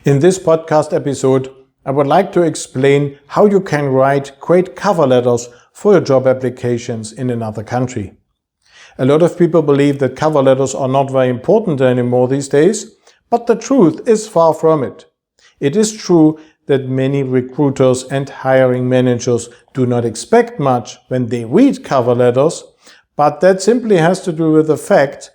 In this podcast episode, I would like to explain how you can write great cover letters for your job applications in another country. A lot of people believe that cover letters are not very important anymore these days, but the truth is far from it. It is true that many recruiters and hiring managers do not expect much when they read cover letters, but that simply has to do with the fact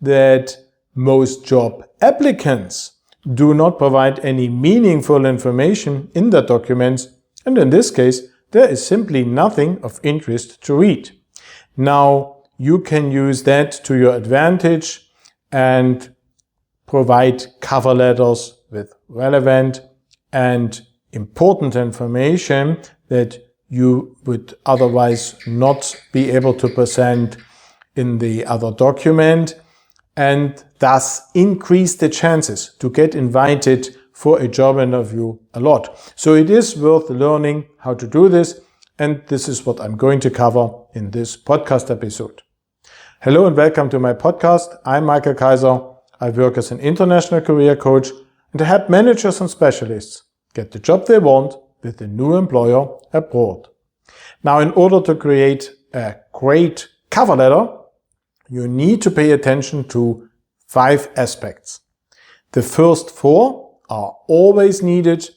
that most job applicants do not provide any meaningful information in their documents, and in this case, there is simply nothing of interest to read. Now, you can use that to your advantage and provide cover letters with relevant and important information that you would otherwise not be able to present in the other document, and thus increase the chances to get invited for a job interview a lot. So it is worth learning how to do this, and this is what I'm going to cover in this podcast episode. Hello and welcome to my podcast. I'm Michael Kaiser. I work as an international career coach and I help managers and specialists get the job they want with a new employer abroad. Now, in order to create a great cover letter, you need to pay attention to 5 aspects. The first 4 are always needed.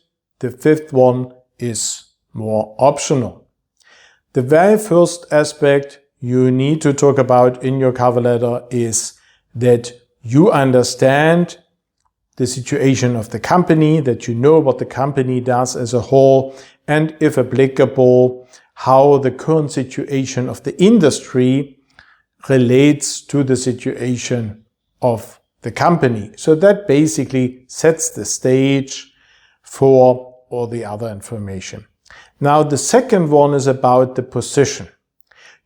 The 5th one is more optional. The very first aspect you need to talk about in your cover letter is that you understand the situation of the company, that you know what the company does as a whole, and if applicable, how the current situation of the industry relates to the situation of the company. So that basically sets the stage for all the other information. Now, the second one is about the position.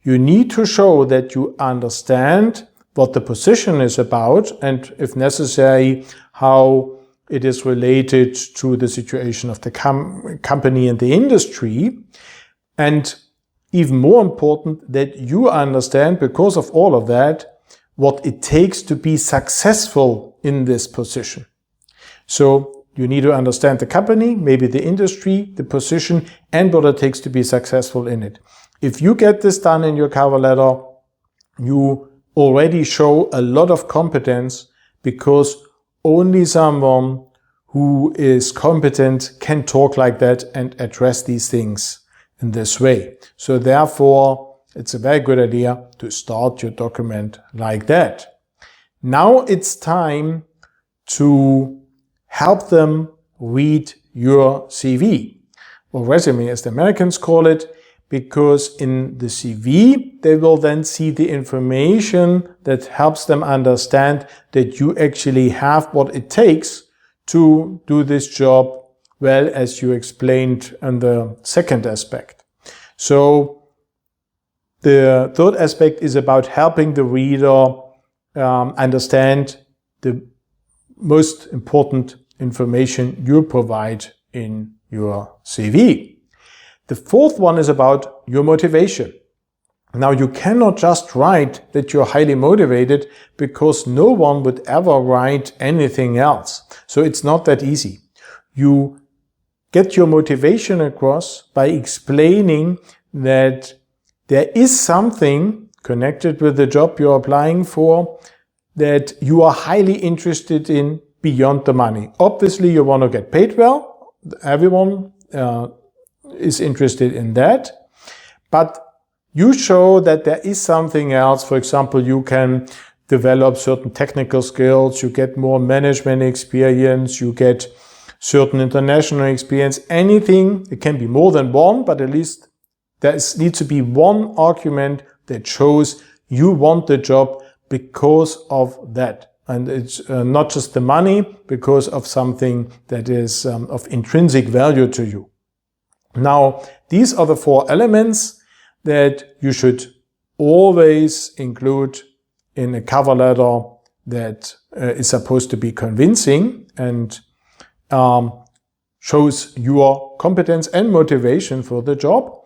You need to show that you understand what the position is about and, if necessary, how it is related to the situation of the company and the industry. And even more important, that you understand, because of all of that, what it takes to be successful in this position. So you need to understand the company, maybe the industry, the position, and what it takes to be successful in it. If you get this done in your cover letter, you already show a lot of competence, because only someone who is competent can talk like that and address these things in this way. So therefore, it's a very good idea to start your document like that. Now it's time to help them read your CV, or resume as the Americans call it, because in the CV they will then see the information that helps them understand that you actually have what it takes to do this job well, as you explained in the second aspect. So the third aspect is about helping the reader understand the most important information you provide in your CV. The fourth one is about your motivation. Now, you cannot just write that you're highly motivated, because no one would ever write anything else. So it's not that easy. You get your motivation across by explaining that there is something connected with the job you're applying for that you are highly interested in beyond the money. Obviously, you want to get paid well. Everyone is interested in that. But you show that there is something else. For example, you can develop certain technical skills, you get more management experience, you get certain international experience, anything. It can be more than one, but at least there needs to be one argument that shows you want the job because of that. And it's not just the money, because of something that is of intrinsic value to you. Now, these are the 4 elements that you should always include in a cover letter that is supposed to be convincing and shows your competence and motivation for the job.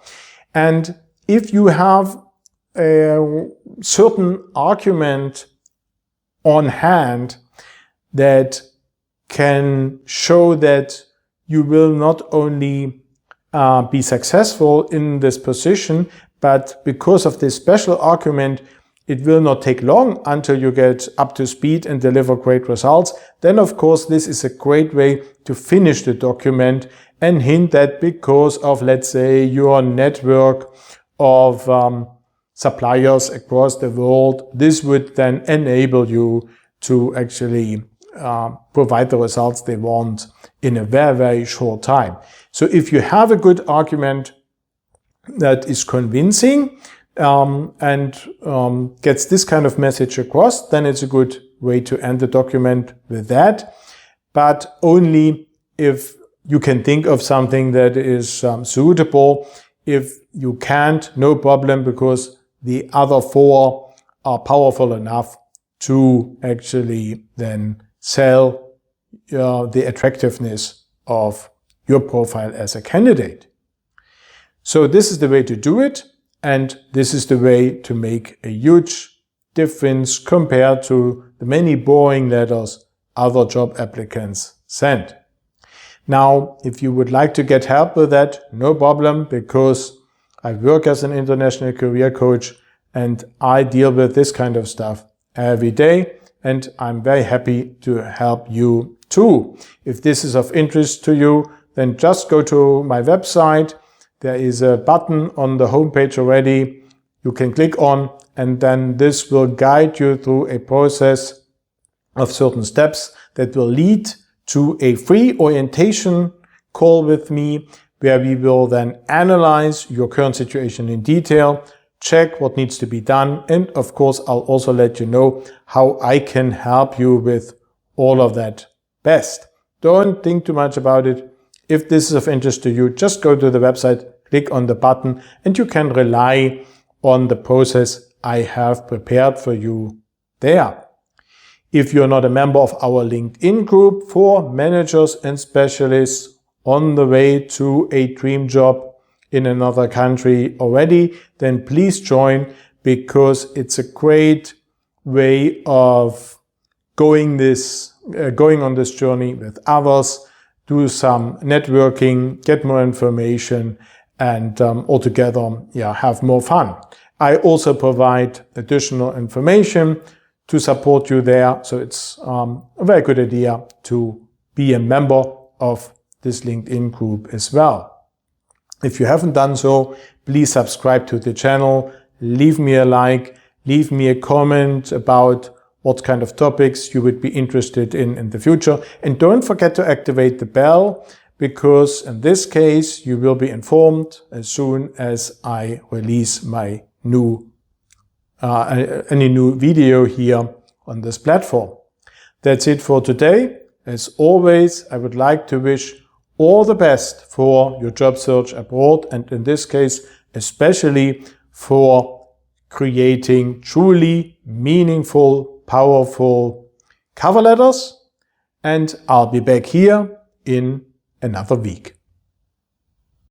And if you have a certain argument on hand that can show that you will not only be successful in this position, but because of this special argument, it will not take long until you get up to speed and deliver great results. Then, of course, this is a great way to finish the document and hint that because of, let's say, your network of suppliers across the world, this would then enable you to actually provide the results they want in a very, very short time. So if you have a good argument that is convincing and gets this kind of message across, then it's a good way to end the document with that. But only if you can think of something that is suitable. If you can't, no problem, because the other four are powerful enough to actually then sell the attractiveness of your profile as a candidate. So this is the way to do it, and this is the way to make a huge difference compared to the many boring letters other job applicants send. Now, if you would like to get help with that, no problem, because I work as an international career coach and I deal with this kind of stuff every day, and I'm very happy to help you too. If this is of interest to you, then just go to my website. There is a button on the homepage already you can click on, and then this will guide you through a process of certain steps that will lead to a free orientation call with me, where we will then analyze your current situation in detail, check what needs to be done, and of course I'll also let you know how I can help you with all of that best. Don't think too much about it. If this is of interest to you, just go to the website, click on the button, and you can rely on the process I have prepared for you there. If you're not a member of our LinkedIn group for managers and specialists on the way to a dream job in another country already, then please join, because it's a great way of going on this journey with others, do some networking, get more information, and altogether, have more fun. I also provide additional information to support you there. So it's a very good idea to be a member of this LinkedIn group as well. If you haven't done so, please subscribe to the channel, leave me a like, leave me a comment about what kind of topics you would be interested in the future. And don't forget to activate the bell, because in this case, you will be informed as soon as I release my any new video here on this platform. That's it for today. As always, I would like to wish all the best for your job search abroad, and in this case, especially for creating truly meaningful, powerful cover letters. And I'll be back here in another week.